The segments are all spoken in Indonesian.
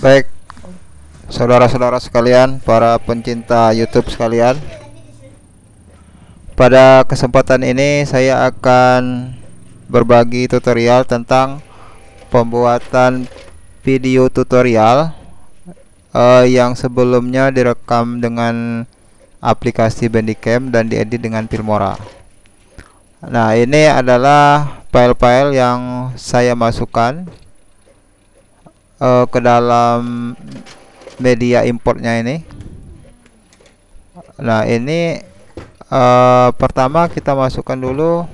Baik, saudara-saudara sekalian, para pencinta YouTube sekalian, pada kesempatan ini saya akan berbagi tutorial tentang pembuatan video tutorial yang sebelumnya direkam dengan aplikasi Bandicam dan diedit dengan Filmora. Nah, ini adalah file-file yang saya masukkan ke dalam media importnya ini. Nah, ini pertama kita masukkan dulu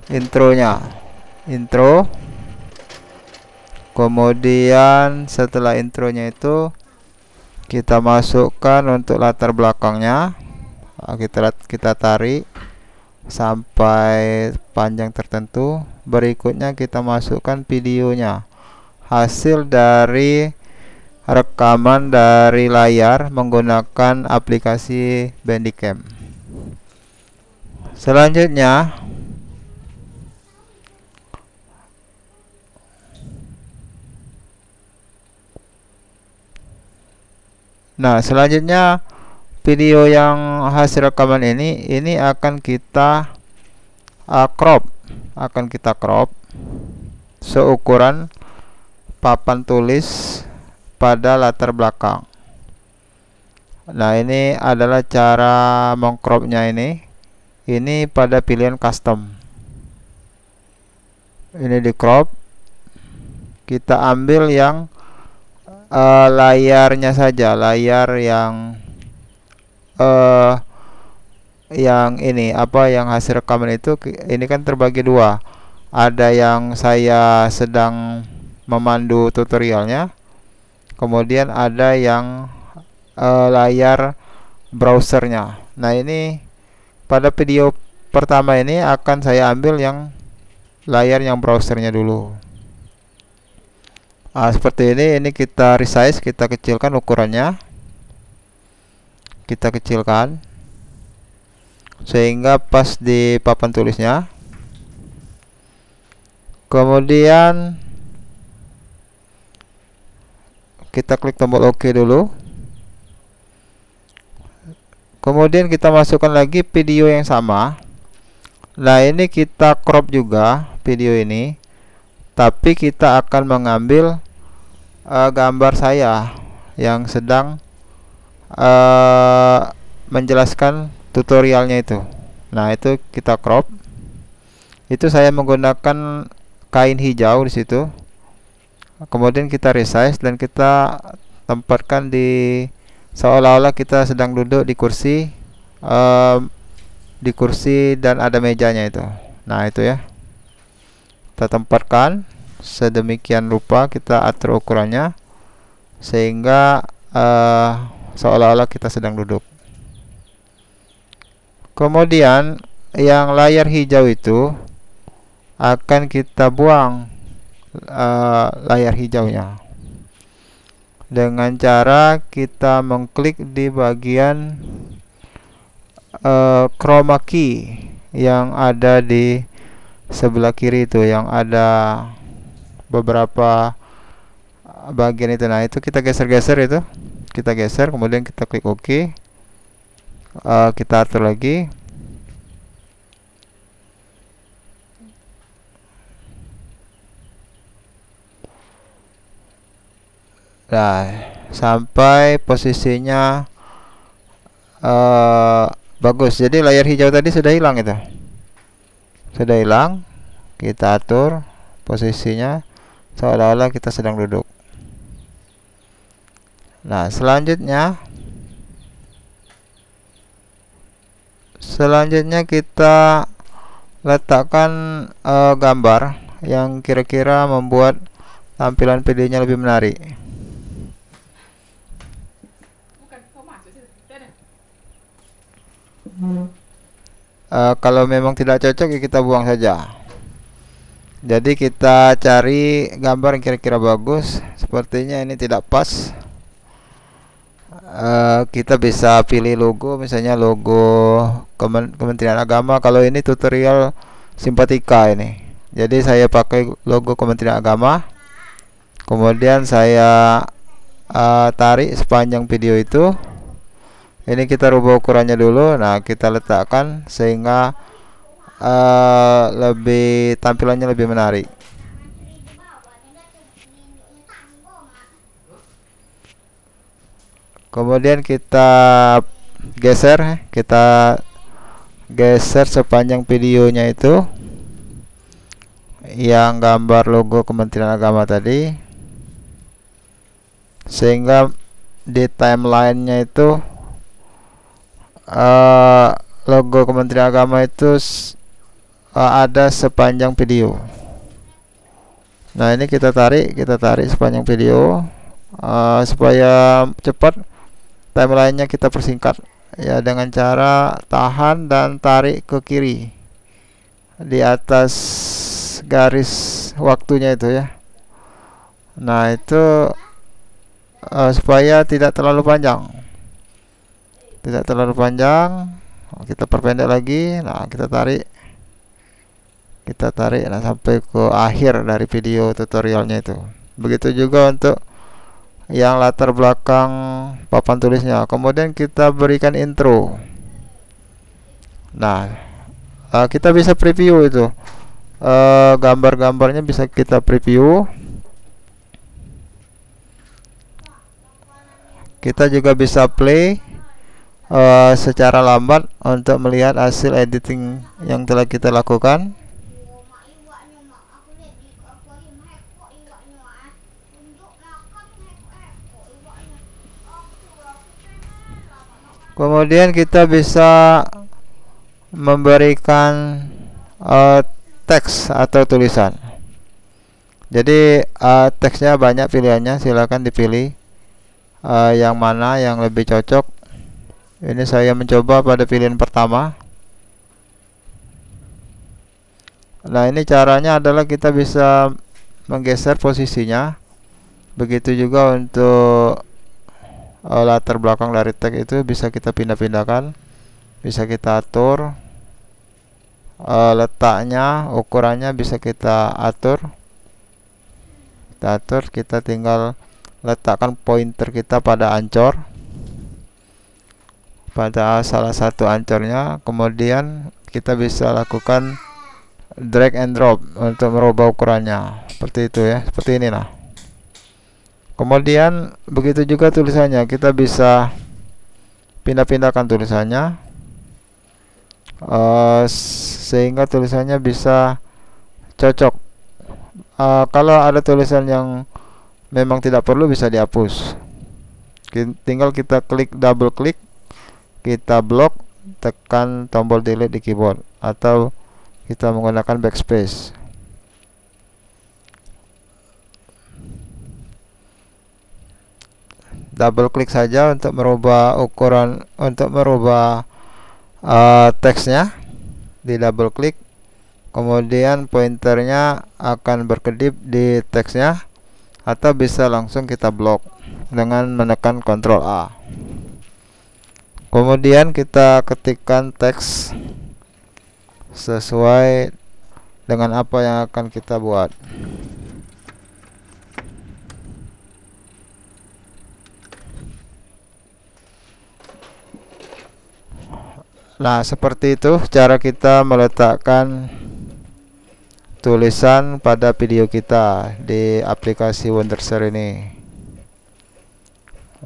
intronya, intro. Kemudian setelah intronya itu kita masukkan untuk latar belakangnya. Kita tarik sampai panjang tertentu. Berikutnya kita masukkan videonya, hasil dari rekaman dari layar menggunakan aplikasi Bandicam. Selanjutnya video yang hasil rekaman ini akan kita crop, seukuran papan tulis pada latar belakang. Nah, ini adalah cara mengcropnya ini pada pilihan custom. Ini di crop, kita ambil yang layarnya saja, layar yang ini yang hasil rekaman itu. Ini kan terbagi dua, ada yang saya sedang memandu tutorialnya, kemudian ada yang layar browsernya. Nah, ini pada video pertama ini akan saya ambil yang layar yang browsernya dulu. Seperti ini kita resize, kita kecilkan ukurannya, kita kecilkan sehingga pas di papan tulisnya. Kemudian kita klik tombol OK dulu. Kemudian kita masukkan lagi video yang sama. Nah, ini kita crop juga video ini, tapi kita akan mengambil gambar saya yang sedang menjelaskan tutorialnya itu. Nah, itu kita crop. Itu saya menggunakan kain hijau di situ. Kemudian kita resize dan kita tempatkan di seolah-olah kita sedang duduk di kursi, dan ada mejanya itu. Nah, itu ya, kita tempatkan sedemikian rupa, kita atur ukurannya sehingga seolah-olah kita sedang duduk. Kemudian yang layar hijau itu akan kita buang layar hijaunya dengan cara kita mengklik di bagian chroma key yang ada di sebelah kiri itu, yang ada beberapa bagian itu. Nah, itu kita geser-geser, itu kita geser, kemudian kita klik OK. Kita atur lagi. Nah, sampai posisinya bagus. Jadi layar hijau tadi sudah hilang, itu sudah hilang. Kita atur posisinya seolah-olah kita sedang duduk. Nah, selanjutnya kita letakkan gambar yang kira-kira membuat tampilan videonya lebih menarik. Kalau memang tidak cocok ya kita buang saja. Jadi kita cari gambar yang kira-kira bagus. Sepertinya ini tidak pas. Kita bisa pilih logo, misalnya logo Kementerian Agama. Kalau ini tutorial Simpatika ini, jadi saya pakai logo Kementerian Agama. Kemudian saya tarik sepanjang video itu. Ini kita rubah ukurannya dulu. Nah, kita letakkan sehingga lebih tampilannya lebih menarik. Kemudian kita geser sepanjang videonya itu yang gambar logo Kementerian Agama tadi, sehingga di timelinenya itu logo Kementerian Agama itu ada sepanjang video. Nah, ini kita tarik sepanjang video supaya cepat. Timelinenya kita persingkat ya dengan cara tahan dan tarik ke kiri di atas garis waktunya itu ya. Nah, itu supaya tidak terlalu panjang. Kita perpendek lagi. Nah, kita tarik nah, sampai ke akhir dari video tutorialnya itu. Begitu juga untuk yang latar belakang papan tulisnya. Kemudian kita berikan intro. Nah, kita bisa preview itu gambar-gambarnya, bisa kita preview. Kita juga bisa play secara lambat untuk melihat hasil editing yang telah kita lakukan. Kemudian kita bisa memberikan teks atau tulisan. Jadi teksnya banyak pilihannya, silakan dipilih yang mana yang lebih cocok. Ini saya mencoba pada pilihan pertama. Nah, ini caranya adalah kita bisa menggeser posisinya. Begitu juga untuk latar belakang dari teks itu bisa kita pindah-pindahkan, bisa kita atur letaknya, ukurannya bisa kita atur. Kita tinggal letakkan pointer kita pada ancor, pada salah satu ancornya. Kemudian kita bisa lakukan drag and drop untuk merubah ukurannya, seperti itu ya, seperti ini. Nah, kemudian begitu juga tulisannya, kita bisa pindah-pindahkan tulisannya sehingga tulisannya bisa cocok. Kalau ada tulisan yang memang tidak perlu bisa dihapus. Tinggal kita double klik, kita blok, tekan tombol delete di keyboard, atau kita menggunakan backspace. Double klik saja untuk merubah ukuran, untuk merubah teksnya. Di double klik, kemudian pointernya akan berkedip di teksnya, atau bisa langsung kita blok dengan menekan Ctrl A. Kemudian kita ketikkan teks sesuai dengan apa yang akan kita buat. Nah, seperti itu cara kita meletakkan tulisan pada video kita di aplikasi Wondershare ini.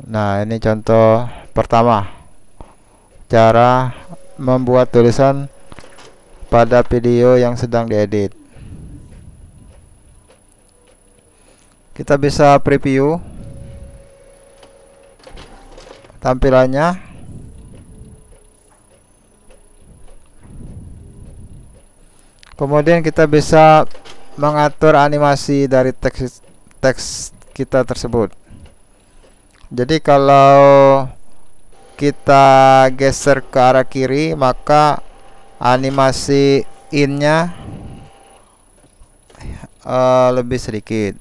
Nah, ini contoh pertama, cara membuat tulisan pada video yang sedang diedit. Kita bisa preview tampilannya. Kemudian kita bisa mengatur animasi dari teks kita tersebut. Jadi kalau kita geser ke arah kiri, maka animasi in-nya lebih sedikit.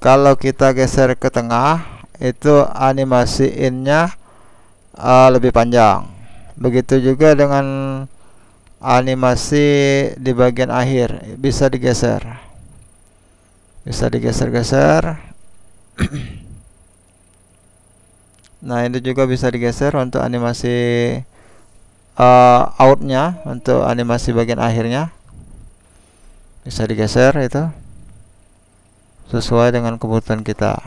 Kalau kita geser ke tengah, itu animasi in-nya lebih panjang. Begitu juga dengan animasi di bagian akhir bisa digeser, digeser. Nah, ini juga bisa digeser untuk animasi outnya, untuk animasi bagian akhirnya bisa digeser, itu sesuai dengan kebutuhan kita.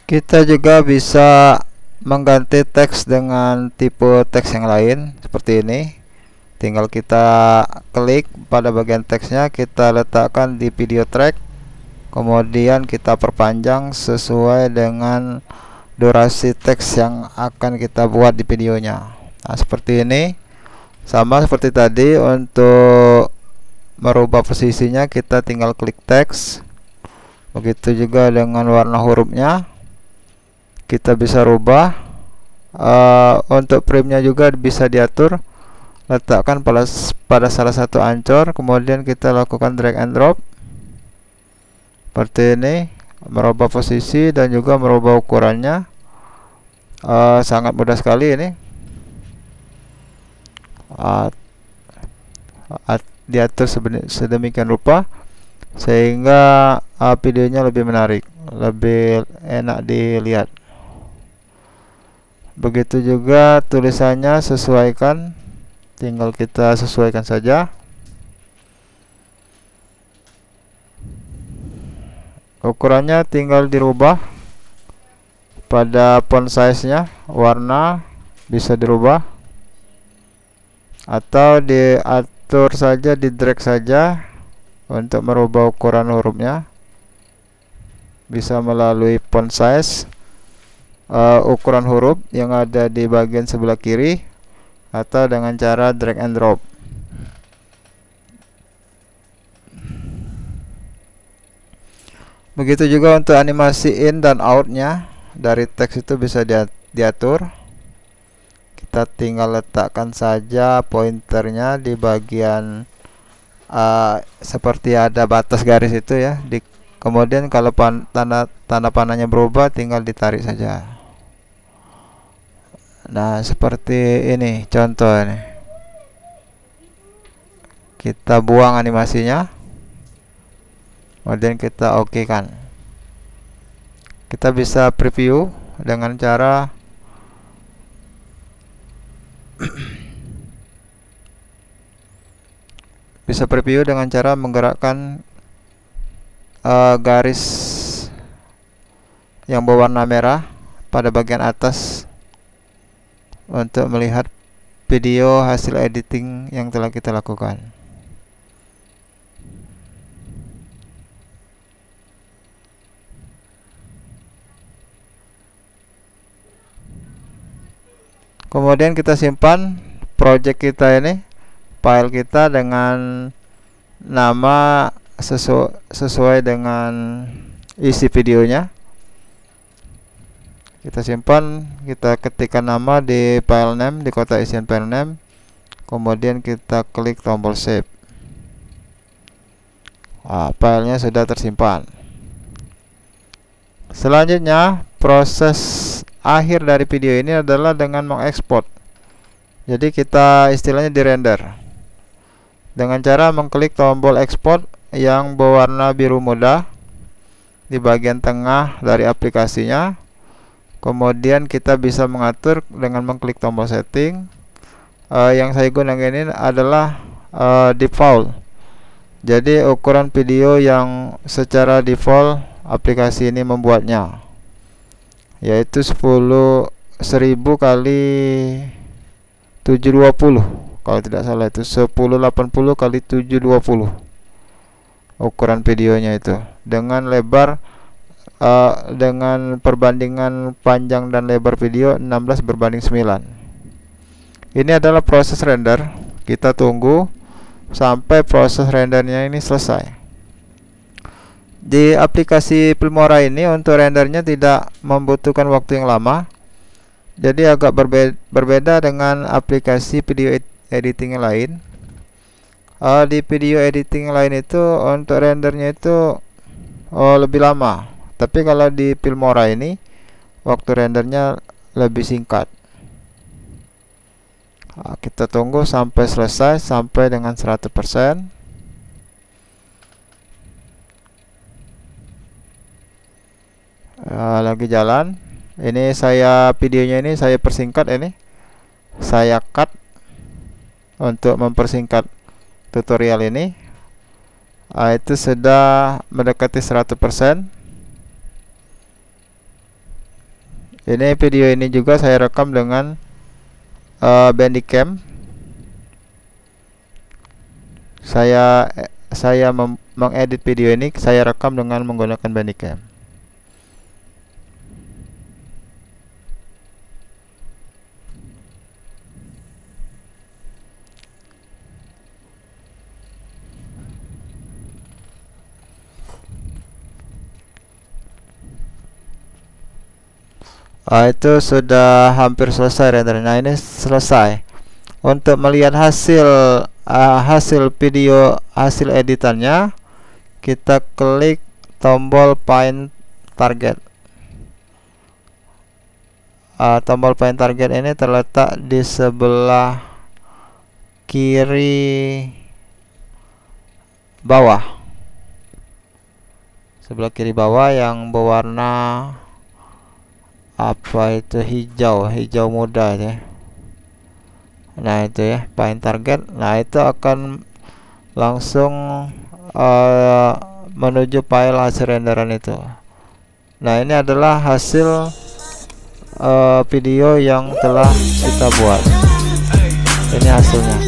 Kita juga bisa mengganti teks dengan tipe teks yang lain seperti ini. Tinggal kita klik pada bagian teksnya, kita letakkan di video track, kemudian kita perpanjang sesuai dengan durasi teks yang akan kita buat di videonya. Nah, seperti ini. Sama seperti tadi, untuk merubah posisinya kita tinggal klik teks. Begitu juga dengan warna hurufnya, kita bisa rubah. Untuk frame-nya juga bisa diatur, letakkan pada salah satu ancor, kemudian kita lakukan drag and drop seperti ini, merubah posisi dan juga merubah ukurannya. Sangat mudah sekali ini, diatur sedemikian rupa sehingga videonya lebih menarik, lebih enak dilihat. Begitu juga tulisannya, sesuaikan, tinggal kita sesuaikan saja. Ukurannya tinggal dirubah pada font size-nya, warna bisa dirubah atau diatur saja, di drag saja untuk merubah ukuran hurufnya. Bisa melalui font size, ukuran huruf yang ada di bagian sebelah kiri, atau dengan cara drag and drop. Begitu juga untuk animasi in dan outnya dari teks itu bisa diatur. Kita tinggal letakkan saja pointernya di bagian seperti ada batas garis itu ya. Kemudian kalau tanda panahnya berubah, tinggal ditarik saja. Nah, seperti ini contoh ini. Kita buang animasinya, kemudian kita oke kan. Kita bisa preview dengan cara menggerakkan garis yang berwarna merah pada bagian atas untuk melihat video hasil editing yang telah kita lakukan. Kemudian kita simpan project kita ini, file kita dengan nama sesuai dengan isi videonya. Kita simpan, kita ketikkan nama di file name, di kotak isian file name, kemudian kita klik tombol save. Filenya sudah tersimpan. Selanjutnya, proses akhir dari video ini adalah dengan mengekspor. Jadi kita istilahnya di render dengan cara mengklik tombol ekspor yang berwarna biru muda di bagian tengah dari aplikasinya. Kemudian kita bisa mengatur dengan mengklik tombol setting. Yang saya gunakan ini adalah default. Jadi ukuran video yang secara default aplikasi ini membuatnya, yaitu 10.000 kali 720, kalau tidak salah itu 1080 kali 720 ukuran videonya itu, dengan lebar dengan perbandingan panjang dan lebar video 16:9. Ini adalah proses render. Kita tunggu sampai proses rendernya ini selesai. Di aplikasi Filmora ini untuk rendernya tidak membutuhkan waktu yang lama, jadi agak berbeda dengan aplikasi video editing yang lain. Di video editing lain itu untuk rendernya itu lebih lama, tapi kalau di Filmora ini waktu rendernya lebih singkat. Kita tunggu sampai selesai, sampai dengan 100%. Lagi jalan. Ini saya videonya ini saya persingkat, ini saya cut untuk mempersingkat tutorial ini. Itu sudah mendekati 100%. Ini video ini juga saya rekam dengan Bandicam. Saya mengedit video ini, saya rekam dengan menggunakan Bandicam. Itu sudah hampir selesai render. Nah, ini selesai. Untuk melihat hasil video, hasil editannya, kita klik tombol Paint Target. Tombol Paint Target ini terletak di sebelah kiri bawah. Sebelah kiri bawah yang berwarna apa itu, hijau muda ya. Nah, itu ya, Paint Target. Nah, itu akan langsung menuju file hasil renderan itu. Nah, ini adalah hasil video yang telah kita buat. Ini hasilnya.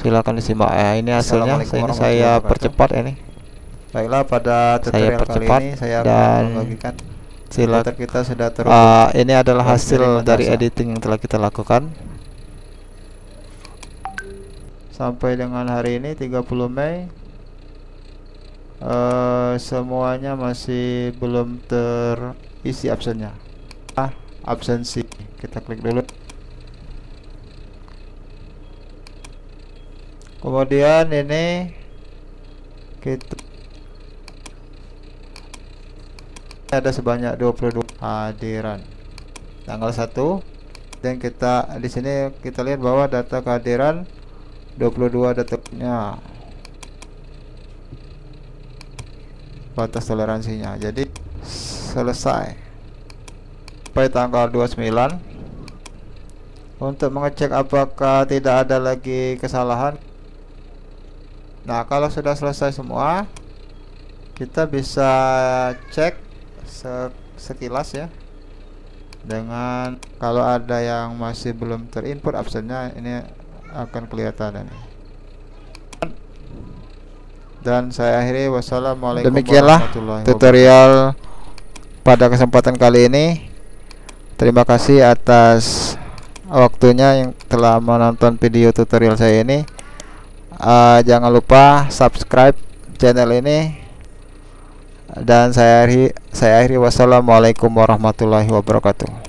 Silakan disimak ya. Ini hasilnya. Ini saya percepat ini. Baiklah, pada tutorial kali ini saya akan membagikan komputer kita sudah terhubung. Ini adalah hasil dari editing yang telah kita lakukan sampai dengan hari ini 30 Mei. Semuanya masih belum terisi absennya. Absensi, kita klik dulu. Kemudian ini kita ada sebanyak 22 kehadiran tanggal 1, dan kita di sini kita lihat bahwa data kehadiran 22 detiknya, batas toleransinya. Jadi selesai sampai tanggal 29. Untuk mengecek apakah tidak ada lagi kesalahan. Nah, kalau sudah selesai semua, kita bisa cek sekilas ya, dengan kalau ada yang masih belum terinput absennya, ini akan kelihatan ini. Dan saya akhiri, wassalamualaikum. Demikianlah tutorial pada kesempatan kali ini. Terima kasih atas waktunya yang telah menonton video tutorial saya ini. Jangan lupa subscribe channel ini. Dan saya akhiri, wassalamualaikum warahmatullahi wabarakatuh.